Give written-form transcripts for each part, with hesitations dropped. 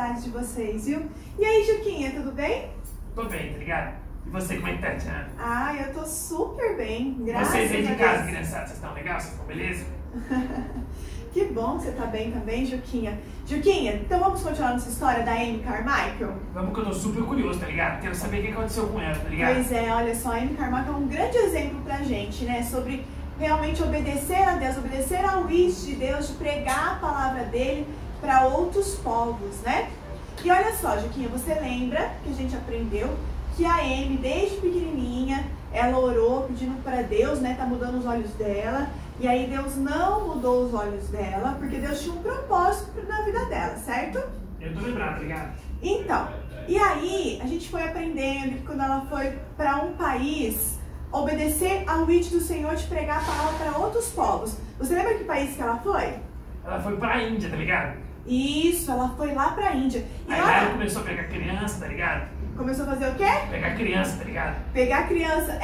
saudades de vocês, viu? E aí, Juquinha, tudo bem? Tô bem, tá ligado? E você, como é que tá, Tiana? Ah, eu tô super bem, graças a Deus. Vocês aí de casa, criançada, vocês estão legais? Vocês estão beleza? Que bom que você tá bem também, Juquinha. Juquinha, então vamos continuar nossa história da Amy Carmichael? Vamos que eu tô super curioso, tá ligado? Quero saber o que aconteceu com ela, tá ligado? Pois é, olha só, a Amy Carmichael é um grande exemplo pra gente, né? Sobre realmente obedecer a Deus, obedecer ao wish de Deus, de pregar a palavra dele para outros povos, né? E olha só, Juquinha, você lembra que a gente aprendeu que a Amy, desde pequenininha, ela orou pedindo para Deus, né? Tá mudando os olhos dela. E aí Deus não mudou os olhos dela, porque Deus tinha um propósito na vida dela, certo? Eu tô lembrado, tá ligado? Então, e aí a gente foi aprendendo que quando ela foi para um país, obedecer ao wish do Senhor de pregar a palavra para outros povos. Você lembra que país que ela foi? Ela foi pra Índia, tá ligado? Isso, ela foi lá pra Índia. E Aí lá lá ela começou a pegar criança, tá ligado? começou a fazer o quê? Pegar criança, tá ligado? Pegar criança.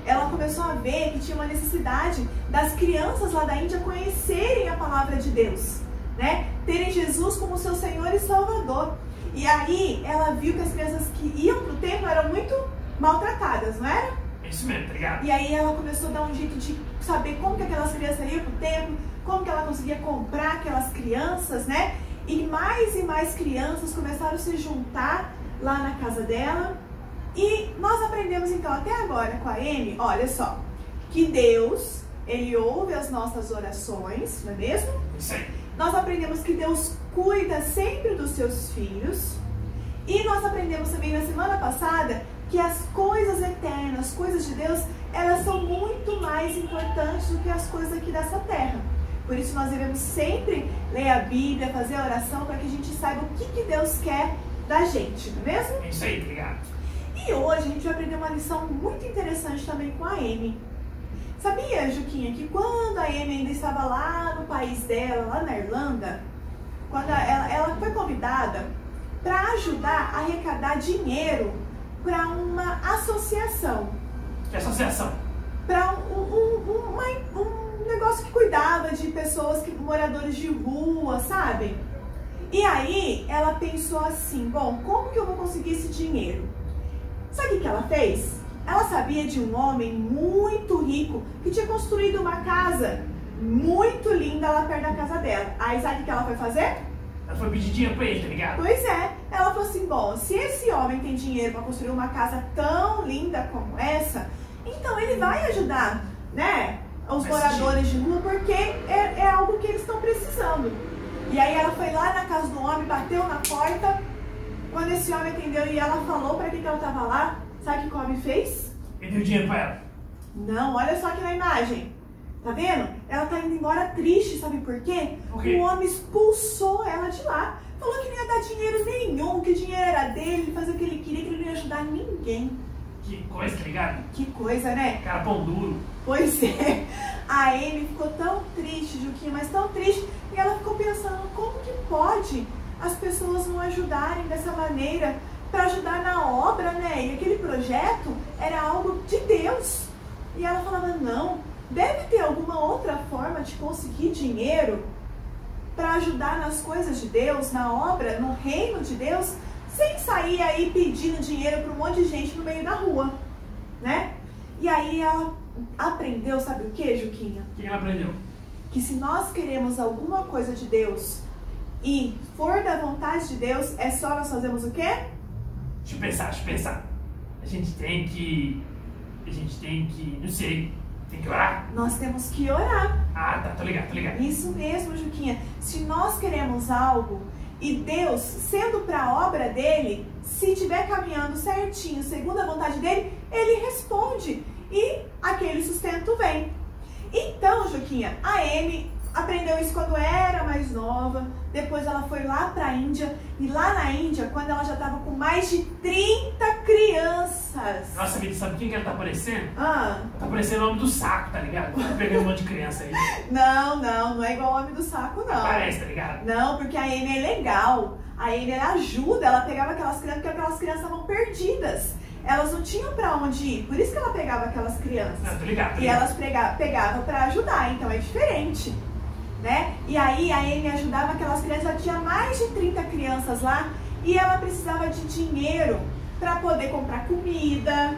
Ela começou a ver que tinha uma necessidade das crianças lá da Índia conhecerem a palavra de Deus, né? Terem Jesus como seu Senhor e Salvador. E aí ela viu que as crianças que iam pro templo eram muito maltratadas, não era? É isso mesmo, tá ligado? E aí ela começou a dar um jeito de saber como que aquelas crianças iam pro templo, como que ela conseguia comprar aquelas crianças, né? E mais crianças começaram a se juntar lá na casa dela. E nós aprendemos então até agora com a Amy, olha só, que Deus, Ele ouve as nossas orações, não é mesmo? Isso aí. Nós aprendemos que Deus cuida sempre dos seus filhos. E nós aprendemos também na semana passada que as coisas eternas, as coisas de Deus, elas são muito mais importantes do que as coisas aqui dessa terra. Por isso nós devemos sempre ler a Bíblia, fazer a oração, para que a gente saiba o que Deus quer da gente, não é mesmo? É isso aí, tá ligado? E hoje a gente vai aprender uma lição muito interessante também com a Amy. Sabia, Juquinha, que quando a Amy ainda estava lá no país dela, lá na Irlanda, quando ela foi convidada para ajudar a arrecadar dinheiro para uma associação. Que associação? Para um negócio que cuidava de pessoas, moradores de rua, sabe? E aí ela pensou assim, bom, como que eu vou conseguir esse dinheiro? Sabe o que ela fez? Ela sabia de um homem muito rico que tinha construído uma casa muito linda lá perto da casa dela. Aí sabe o que ela foi fazer? Ela foi pedir dinheiro pra ele, tá ligado? Pois é, ela falou assim, bom, se esse homem tem dinheiro para construir uma casa tão linda como essa, então ele vai ajudar, né, os moradores de rua, porque é algo que eles estão precisando. E aí ela foi lá na casa do homem, bateu na porta. Quando esse homem atendeu e ela falou para que ela estava lá, sabe o que o homem fez? Ele deu dinheiro pra ela. Não, olha só aqui na imagem. Tá vendo? Ela tá indo embora triste, sabe por quê? Por quê? O homem expulsou ela de lá. Falou que não ia dar dinheiro nenhum, que o dinheiro era dele, fazer o que ele queria, que ele não ia ajudar ninguém. Que coisa, tá ligado? Que coisa, né? Cara, pão duro. Pois é. A Amy ficou tão triste, Juquinha, mas tão triste. E ela ficou pensando, como que pode as pessoas não ajudarem dessa maneira para ajudar na obra, né? E aquele projeto era algo de Deus. E ela falava, não, deve ter alguma outra forma de conseguir dinheiro para ajudar nas coisas de Deus, na obra, no reino de Deus, sem sair aí pedindo dinheiro para um monte de gente no meio da rua, né? E aí ela aprendeu, sabe o que, Juquinha? O que ela aprendeu? Que se nós queremos alguma coisa de Deus e for da vontade de Deus, é só nós fazemos o quê? Deixa eu pensar. A gente tem que, não sei, tem que orar? Nós temos que orar. Ah, tá, tô ligado. Isso mesmo, Juquinha. Se nós queremos algo e Deus, sendo para a obra dele, se estiver caminhando certinho, segundo a vontade dele, ele responde e aquele sustento vem. Então, Juquinha, a Amy aprendeu isso quando era mais nova, depois ela foi lá para a Índia, e lá na Índia, quando ela já estava com mais de 30 crianças. Nossa, Vitor, sabe quem que ela tá parecendo? Ah, Ela tá parecendo o homem do saco, tá ligado? Tá pegando um monte de criança aí. não é igual o homem do saco, não. Parece, tá ligado? Não, porque a Amy é legal. A Amy, ela ajuda, ela pegava aquelas crianças, porque aquelas crianças estavam perdidas. Elas não tinham pra onde ir, por isso que ela pegava aquelas crianças. Não, tô ligado. E elas pegavam pra ajudar, então é diferente, né? E aí a Amy ajudava aquelas crianças, já tinha mais de 30 crianças lá, e ela precisava de dinheiro para poder comprar comida,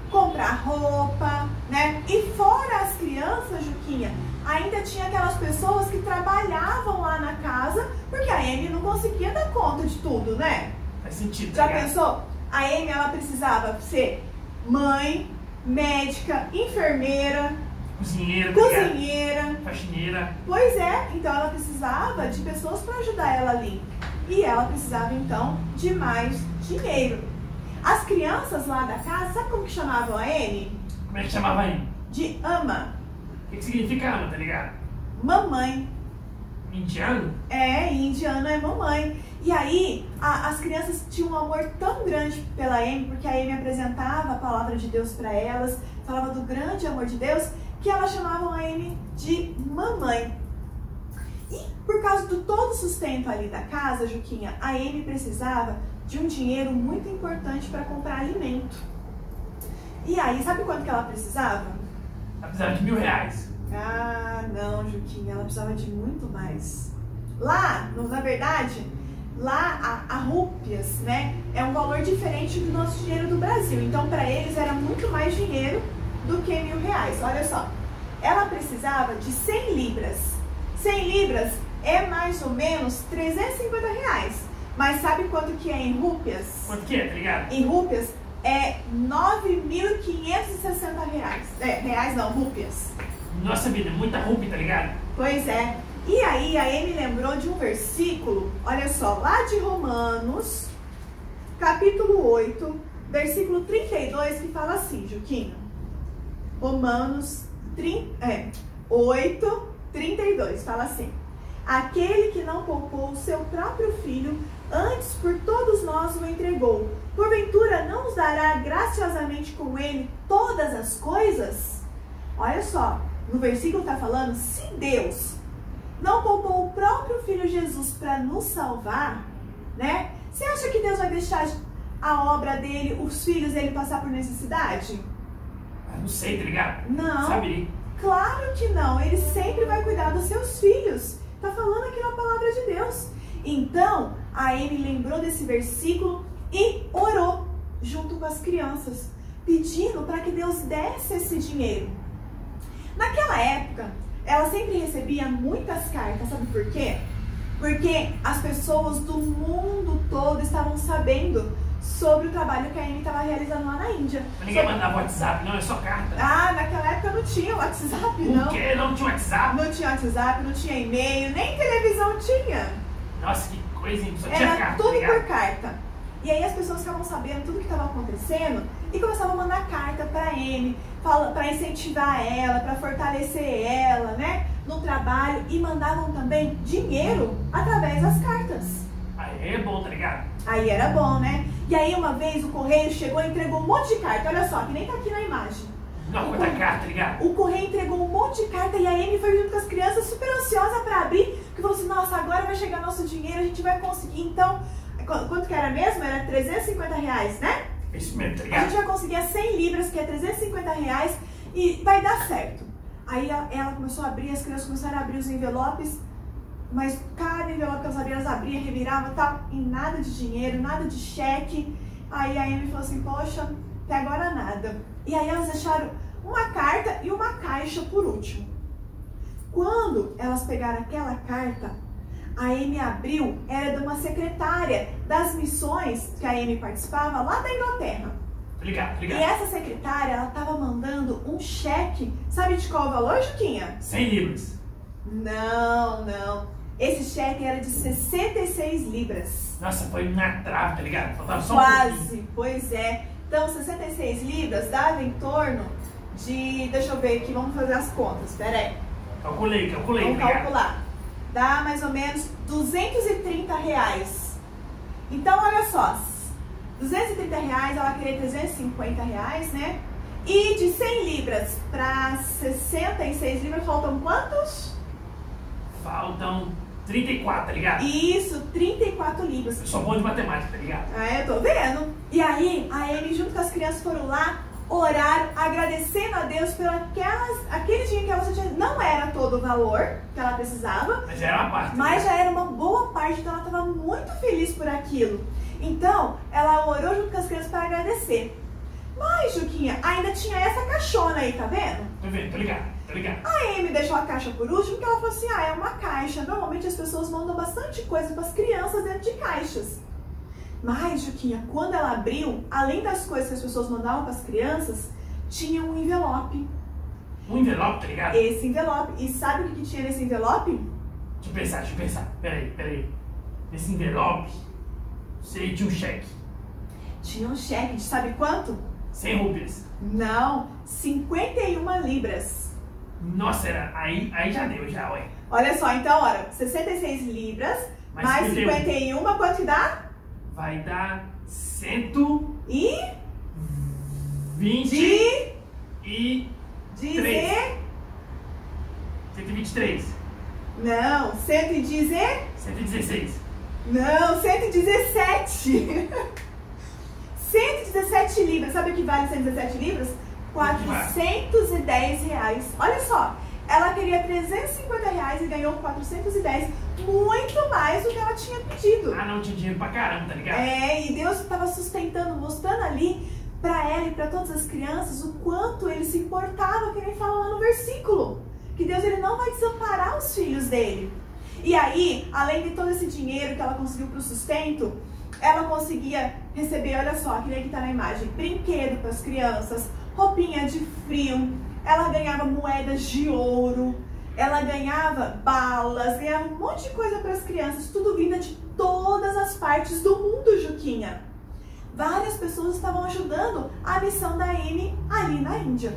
comprar roupa, né? E fora as crianças, Juquinha, ainda tinha aquelas pessoas que trabalhavam lá na casa, porque a Amy não conseguia dar conta de tudo, né? Faz sentido. Já pensou? A Amy, ela precisava ser mãe, médica, enfermeira, cozinheira, faxineira. Pois é, então ela precisava de pessoas para ajudar ela ali. E ela precisava então de mais dinheiro. As crianças lá da casa, sabe como que chamavam a Amy? Como é que chamava aí? De ama. O que significa ama, tá ligado? Mamãe. Indiano? É, em indiano é mamãe. E aí, as crianças tinham um amor tão grande pela Amy, porque a Amy apresentava a palavra de Deus para elas, falava do grande amor de Deus, que elas chamavam a Amy de mamãe. E por causa do todo sustento ali da casa, Juquinha, a Amy precisava de um dinheiro muito importante para comprar alimento. E aí, sabe quanto que ela precisava? Ela precisava de R$1.000. Ah, não, Juquinha, ela precisava de muito mais. Lá, na verdade, lá a rúpias, né, é um valor diferente do nosso dinheiro do Brasil. Então, para eles era muito mais dinheiro do que R$1.000. Olha só, ela precisava de 100 libras. 100 libras é mais ou menos R$350. Mas sabe quanto que é em rúpias? Quanto que é, tá ligado? Em rúpias é R$9.560. Reais não, rúpias. Nossa vida, muita rúpia, tá ligado? Pois é. E aí a Amy lembrou de um versículo, olha só, lá de Romanos, capítulo 8, versículo 32, que fala assim, Juquinha. Romanos 8, 32, fala assim. Aquele que não poupou o seu próprio filho, antes por todos nós o entregou, porventura não nos dará graciosamente com ele todas as coisas? Olha só, no versículo está falando, se Deus não poupou o próprio Filho Jesus para nos salvar, né? Você acha que Deus vai deixar a obra dele, os filhos dele passar por necessidade? Não sei, tá ligado? Não. Sabe? Claro que não. Ele sempre vai cuidar dos seus filhos. Tá falando aqui na palavra de Deus. Então, a Amy lembrou desse versículo e orou junto com as crianças, pedindo para que Deus desse esse dinheiro. Naquela época, ela sempre recebia muitas cartas, sabe por quê? Porque as pessoas do mundo todo estavam sabendo sobre o trabalho que a Amy estava realizando lá na Índia. Ninguém mandava WhatsApp, não, é só carta. Ah, naquela época não tinha WhatsApp, não. O quê? Não tinha WhatsApp? Não tinha WhatsApp, não tinha e-mail, nem televisão tinha. Nossa, que coisa, hein? Só tinha Era carta, tudo tá por carta. E aí as pessoas ficavam sabendo tudo que estava acontecendo e começavam a mandar carta para a Amy, para incentivar ela, para fortalecer ela, né, no trabalho, e mandavam também dinheiro através das cartas. Aí é bom, tá ligado? Aí era bom, né? E aí uma vez o correio chegou e entregou um monte de carta, olha só, que nem tá aqui na imagem. Não, quanta carta, tá ligado? O correio entregou um monte de carta e a Amy foi junto com as crianças super ansiosa para abrir, porque falou assim, nossa, agora vai chegar nosso dinheiro, a gente vai conseguir. Então, quanto que era mesmo? Era R$350, né? Isso mesmo, tá A ligado? gente vai conseguir as 100 libras, que é R$350, e vai dar certo. Aí ela começou a abrir, as crianças começaram a abrir os envelopes, mas cada envelope que elas abriam, reviravam e tal, e nada de dinheiro, nada de cheque. Aí a Amy falou assim, poxa, até agora nada. E aí elas deixaram uma carta e uma caixa por último. Quando elas pegaram aquela carta, a Amy abriu, era de uma secretária das missões que a Amy participava lá da Inglaterra. Ligado, ligado. E essa secretária, ela estava mandando um cheque, sabe de qual valor, Juquinha? 100 libras. Não, não. Esse cheque era de 66 libras. Nossa, foi na trave, tá ligado? Faltava só um Quase, pois é. Então, 66 libras dava em torno de, deixa eu ver aqui, vamos fazer as contas, pera aí. Calculei, Vamos tá ligado? calcular. Dá mais ou menos R$230. Então, olha só, R$230, ela queria R$350, né? E de 100 libras para 66 libras, faltam quantos? Faltam 34, tá ligado? Isso, 34 libras. Eu sou bom de matemática, tá ligado? Ah, eu tô vendo. E aí, a Amy junto com as crianças foram lá, oraram agradecendo a Deus por aquele dinheiro que ela tinha. Não era todo o valor que ela precisava, Mas era uma parte. mas já era uma boa parte, então ela estava muito feliz por aquilo. Então, ela orou junto com as crianças para agradecer. Mas, Juquinha, ainda tinha essa caixona aí, tá vendo? Tô vendo, tô ligado, tô ligado. A Amy deixou a caixa por último, porque ela falou assim, é uma caixa. Normalmente as pessoas mandam bastante coisa para as crianças dentro de caixas. Mas, Juquinha, quando ela abriu, além das coisas que as pessoas mandavam para as crianças, tinha um envelope. Um envelope, tá ligado? Esse envelope. E sabe o que tinha nesse envelope? Deixa eu pensar. Peraí. Nesse envelope, sei, tinha um cheque. Tinha um cheque de sabe quanto? 100 rupias. Não, 51 libras. Nossa, aí já deu, ué. Olha só, então, olha, 66 libras, mais 51, quanto que dá? Vai dar 123. E... 123. Não, 116. Não, 117. 117 libras. Sabe o que vale 117 libras? 410 reais. Olha só, ela queria 350 reais e ganhou 410, muito mais do que ela tinha pedido. Ah, não, tinha dinheiro pra caramba, tá ligado? E Deus estava sustentando, mostrando ali pra ela e pra todas as crianças o quanto ele se importava, que nem fala lá no versículo. Que Deus ele não vai desamparar os filhos dele. E aí, além de todo esse dinheiro que ela conseguiu pro sustento, ela conseguia receber, olha só, aquele que tá na imagem, brinquedo para as crianças, roupinha de frio, ela ganhava moedas de ouro, ela ganhava balas, ganhava um monte de coisa para as crianças, tudo vinda de todas as partes do mundo, Juquinha. Várias pessoas estavam ajudando a missão da Amy ali na Índia.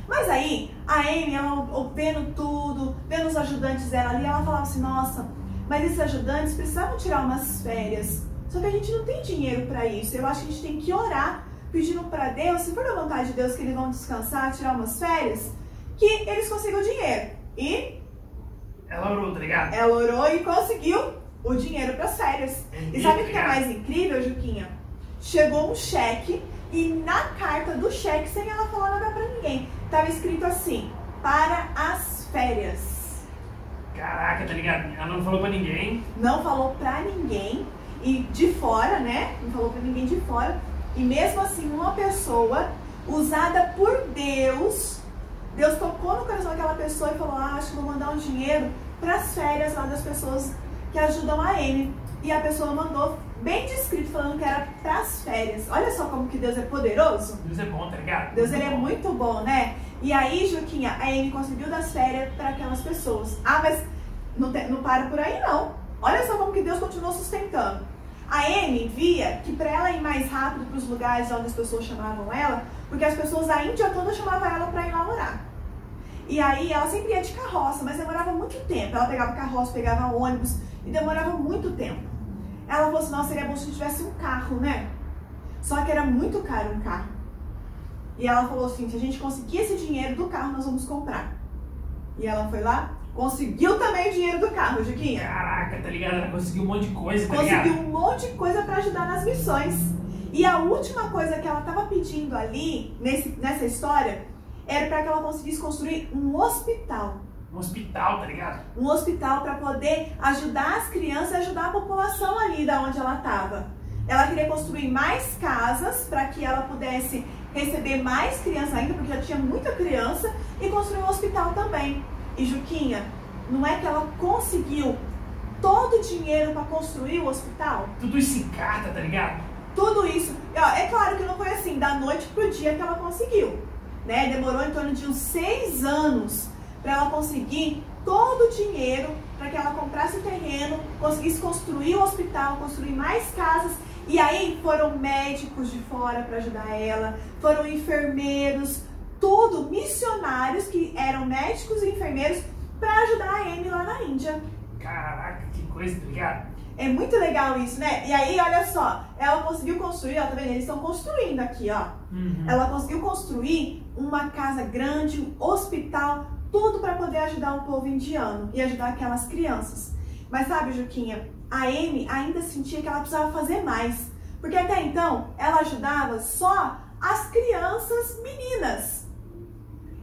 Mas aí, a Amy, ela vendo tudo, vendo os ajudantes dela ali, ela falava assim, nossa, mas esses ajudantes precisavam tirar umas férias. Só que a gente não tem dinheiro para isso. Eu acho que a gente tem que orar, pedindo para Deus, se for da vontade de Deus que eles vão descansar, tirar umas férias, que eles consigam dinheiro. E ela orou, tá ligado? Ela orou e conseguiu o dinheiro para as férias. E sabe o que é mais incrível, Juquinha? Chegou um cheque e na carta do cheque, sem ela falar nada para ninguém, estava escrito assim, para as férias. Caraca, tá ligado? Ela não falou pra ninguém. Não falou pra ninguém. E de fora, né? Não falou pra ninguém de fora. E mesmo assim, uma pessoa usada por Deus, Deus tocou no coração daquela pessoa e falou, acho que vou mandar um dinheiro para as férias lá das pessoas que ajudam a Amy. E a pessoa mandou bem descrito, falando que era para as férias. Olha só como que Deus é poderoso. Deus é bom, tá ligado? Deus ele é muito bom, né? E aí, Juquinha, a Amy conseguiu dar férias para aquelas pessoas. Ah, mas não para por aí não. Olha só como que Deus continuou sustentando. A Amy via que para ela ir mais rápido para os lugares onde as pessoas chamavam ela, porque as pessoas da Índia toda chamavam ela para ir lá orar. E aí ela sempre ia de carroça, mas demorava muito tempo. Ela pegava carroça, pegava ônibus e demorava muito tempo. Ela falou assim, nossa, seria bom se tivesse um carro, né? Só que era muito caro um carro. E ela falou assim, se a gente conseguir esse dinheiro do carro, nós vamos comprar. E ela foi lá, conseguiu também o dinheiro do carro, Juquinha. Caraca, tá ligado? Ela conseguiu um monte de coisa, tá ligado? Conseguiu um monte de coisa para ajudar nas missões. E a última coisa que ela estava pedindo ali, nessa história, era para que ela conseguisse construir um hospital. Um hospital, tá ligado? Um hospital para poder ajudar as crianças e ajudar a população ali da onde ela estava. Ela queria construir mais casas para que ela pudesse receber mais crianças ainda, porque já tinha muita criança, e construir um hospital também. E Juquinha, não é que ela conseguiu todo o dinheiro para construir o hospital? Tudo isso em carta, tá ligado? Tudo isso. É claro que não foi assim, da noite pro dia que ela conseguiu, né? Demorou em torno de uns 6 anos para ela conseguir todo o dinheiro para que ela comprasse o terreno, conseguisse construir o hospital, construir mais casas. E aí foram médicos de fora para ajudar ela, foram enfermeiros, tudo, missionários que eram médicos e enfermeiros para ajudar a Amy lá na Índia. Caraca, que coisa, tá ligado? É muito legal isso, né? E aí, olha só, ela conseguiu construir, ó, tá vendo? Eles estão construindo aqui, ó. Ela conseguiu construir uma casa grande, um hospital, tudo para poder ajudar o povo indiano e ajudar aquelas crianças. Mas sabe, Juquinha, a Amy ainda sentia que ela precisava fazer mais. Porque até então, ela ajudava só as crianças meninas.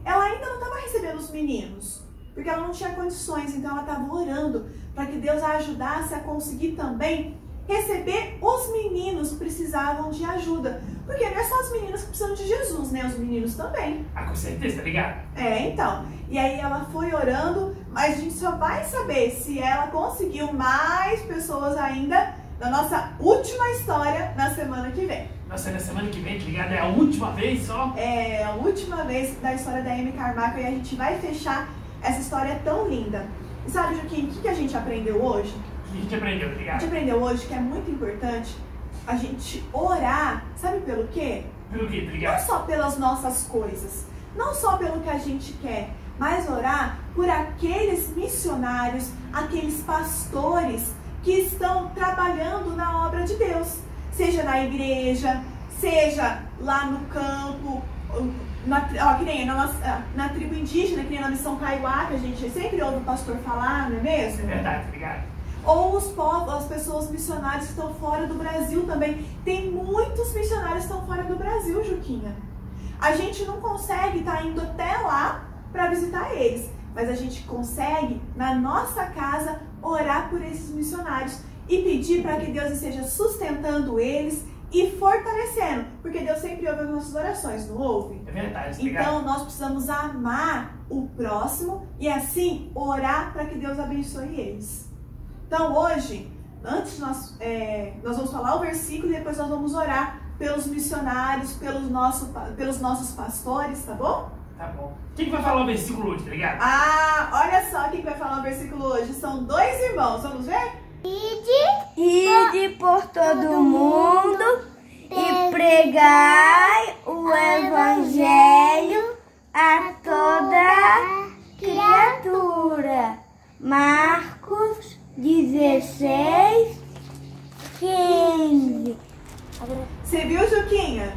Ela ainda não estava recebendo os meninos, porque ela não tinha condições, então ela estava orando para que Deus a ajudasse a conseguir também receber os meninos que precisavam de ajuda. Porque não é só as meninas que precisam de Jesus, né? Os meninos também. Ah, com certeza, tá ligado? Então. E aí ela foi orando, mas a gente só vai saber se ela conseguiu mais pessoas ainda na nossa última história na semana que vem. Nossa, na semana que vem, tá ligado? É a última vez só? É a última vez da história da Amy Carmichael e a gente vai fechar essa história tão linda. E sabe, Joaquim, o que a gente aprendeu hoje? O que a gente aprendeu, tá ligado? A gente aprendeu hoje que é muito importante a gente orar, sabe pelo quê? Pelo quê, tá ligado? Não só pelas nossas coisas, não só pelo que a gente quer, mas orar por aqueles missionários, aqueles pastores que estão trabalhando na obra de Deus. Seja na igreja, seja lá no campo, que nem na tribo indígena, que nem na missão Kaiowá, que a gente sempre ouve o pastor falar, não é mesmo? É verdade, tá ligado? Ou os povos, as pessoas missionárias que estão fora do Brasil também. Tem muitos missionários que estão fora do Brasil, Juquinha. A gente não consegue estar indo até lá para visitar eles, mas a gente consegue, na nossa casa, orar por esses missionários e pedir para que Deus esteja sustentando eles e fortalecendo, porque Deus sempre ouve as nossas orações, não ouve? É verdade, então nós precisamos amar o próximo e assim orar para que Deus abençoe eles. Então hoje, antes nós vamos falar o versículo e depois nós vamos orar pelos missionários, pelos nossos pastores, tá bom? Tá bom. Quem que vai falar o versículo hoje, tá ligado? Ah, olha só quem vai falar o versículo hoje. São dois irmãos, vamos ver? Ide por todo mundo e pregai o evangelho a toda criatura. Marcos 16, 15. Você viu, Juquinha?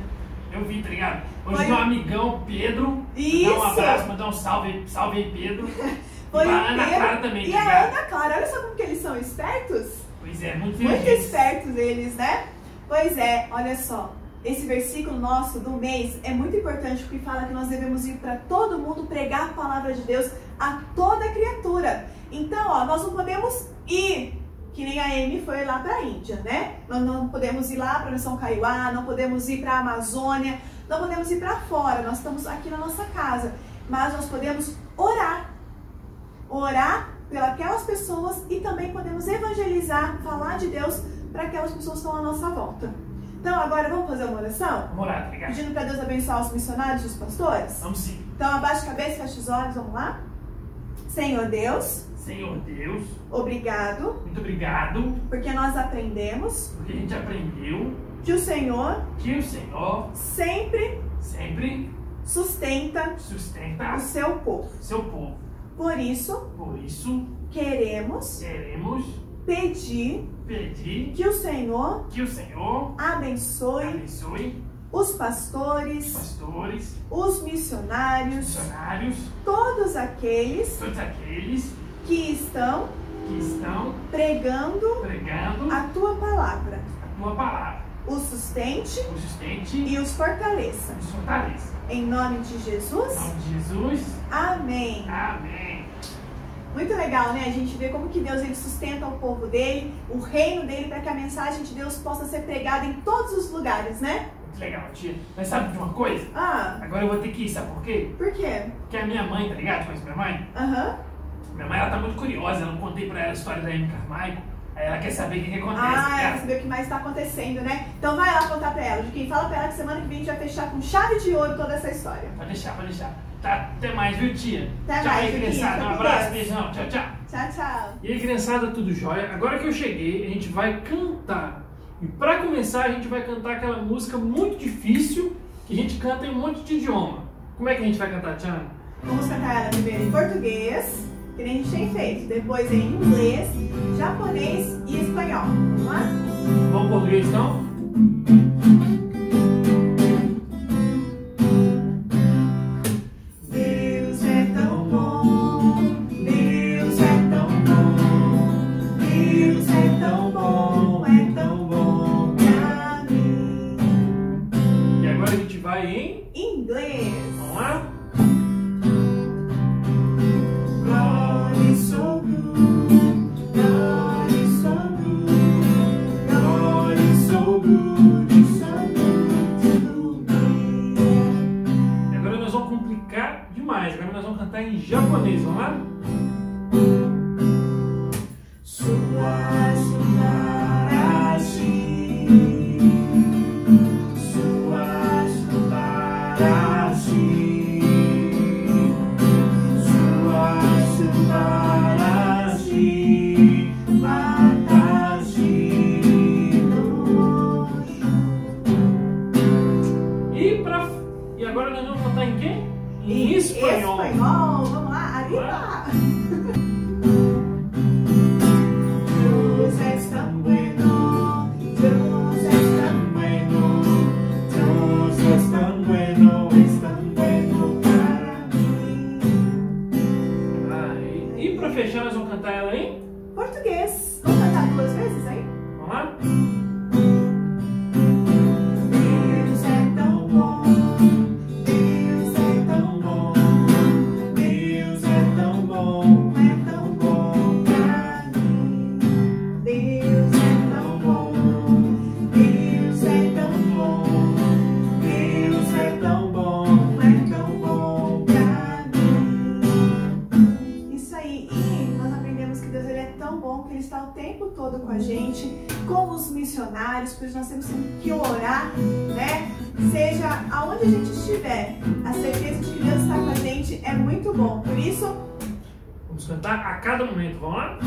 Eu vi, tá ligado? Hoje meu amigão Pedro, Isso. mandar um abraço, mandar um salve aí, Pedro. Foi e a Ana Pedro Clara também, e tá a ligado? Ana Clara, olha só como que eles são espertos. Pois é, muito Muito espertos eles, né? Pois é, olha só. Esse versículo nosso do mês é muito importante porque fala que nós devemos ir para todo mundo pregar a palavra de Deus a toda criatura. Então, ó, nós não podemos ir, que nem a Amy foi lá para a Índia, né? Nós não podemos ir lá para a missão Kaiowá, não podemos ir para a Amazônia, não podemos ir para fora, nós estamos aqui na nossa casa. Mas nós podemos orar. Orar pelas pessoas e também podemos evangelizar, falar de Deus para aquelas pessoas que estão à nossa volta. Então agora vamos fazer uma oração? Vamos orar, tá ligado? Pedindo para Deus abençoar os missionários e os pastores? Vamos sim. Então abaixa a cabeça, fecha os olhos, vamos lá? Senhor Deus, Senhor Deus, obrigado, muito obrigado, porque nós aprendemos porque a gente aprendeu que o Senhor sempre sustenta sustenta o seu povo. seu povo. Por isso, queremos pedir que o Senhor abençoe os pastores, os missionários, todos aqueles que estão pregando a tua palavra. Os sustente e os fortaleça. Em nome de Jesus. Amém. Muito legal, né? A gente vê como que Deus ele sustenta o povo dele, o reino dele, para que a mensagem de Deus possa ser pregada em todos os lugares, né? Muito legal, tia. Mas sabe de uma coisa? Agora eu vou ter que ir, sabe por quê? Por quê? Porque a minha mãe, tá ligado? Conhece minha mãe? Minha mãe, ela tá muito curiosa. Eu não contei pra ela a história da Amy Carmichael. Aí ela quer saber o que acontece. Ela quer saber o que mais está acontecendo, né? Então vai lá contar pra ela. De quem fala pra ela que semana que vem a gente vai fechar com chave de ouro toda essa história. Pode deixar. Tá, até mais, viu, tia? Até tchau mais, aí, criançada. Um abraço, beijão. Tchau. Tchau. E aí, criançada, tudo jóia? Agora que eu cheguei, a gente vai cantar. E pra começar, a gente vai cantar aquela música muito difícil que a gente canta em um monte de idioma. Como é que a gente vai cantar, Tiana? Vamos cantar ela primeiro em português, que nem a gente tem feito. Depois em inglês, japonês e espanhol. Vamos lá? Vamos português, então? Deus é tão bom, Deus é tão bom, Deus é tão bom pra mim. E agora a gente vai mais. Agora nós vamos cantar em japonês, vamos lá? E agora nós vamos cantar em quê? Em espanhol. Vamos lá, arriba! Deus es tan bueno, Deus es tan bueno, Deus es tan bueno para mim. E para fechar, nós vamos cantar ela em português. Vamos cantar 2 vezes aí? Vamos lá? Ele está o tempo todo com a gente, com os missionários, por isso nós temos que orar, né? Seja aonde a gente estiver, a certeza de que Deus está com a gente é muito bom. Por isso, vamos cantar a cada momento, vamos lá?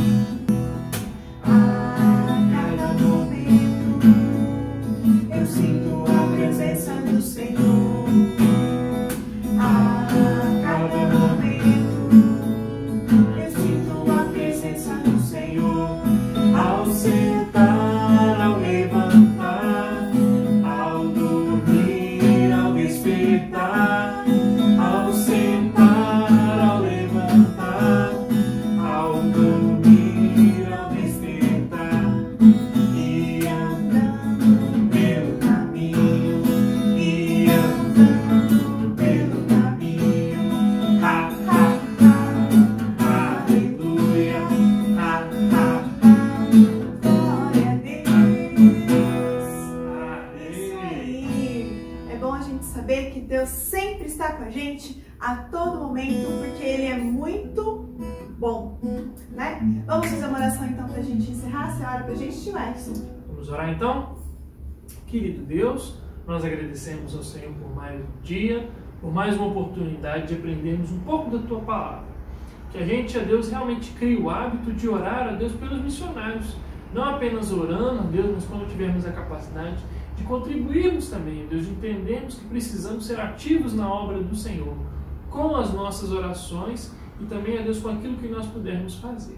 A cada momento eu sinto a presença do Senhor. A cada momento eu sinto a presença do Senhor. Ao sentar, ao levantar, ao dormir, ao despertar, ao sentar, ao levantar, ao dormir, ao despertar, e andando pelo caminho, e andando pelo caminho, ha, ha, ha, aleluia, ha, ha, glória a Deus. Isso aí. É bom a gente saber que Deus sempre está com a gente a todo momento, porque Ele é muito bom, né? Vamos fazer uma oração então pra gente encerrar. Você ora pra gente, Tio Edson? Vamos orar então? Querido Deus, nós agradecemos ao Senhor por mais um dia, por mais uma oportunidade de aprendermos um pouco da Tua Palavra. Que a gente, a Deus, realmente crie o hábito de orar a Deus pelos missionários. Não apenas orando a Deus, mas quando tivermos a capacidade de contribuirmos também, Deus, de entendermos que precisamos ser ativos na obra do Senhor, com as nossas orações e também, a Deus, com aquilo que nós pudermos fazer.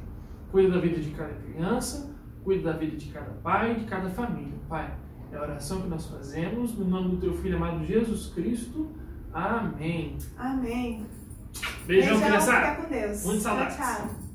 Cuida da vida de cada criança, cuida da vida de cada pai, de cada família. Pai, é a oração que nós fazemos no nome do Teu Filho amado Jesus Cristo. Amém. Amém. Beijão, criançada. Fica com Deus. Muito saudades. Tchau, tchau.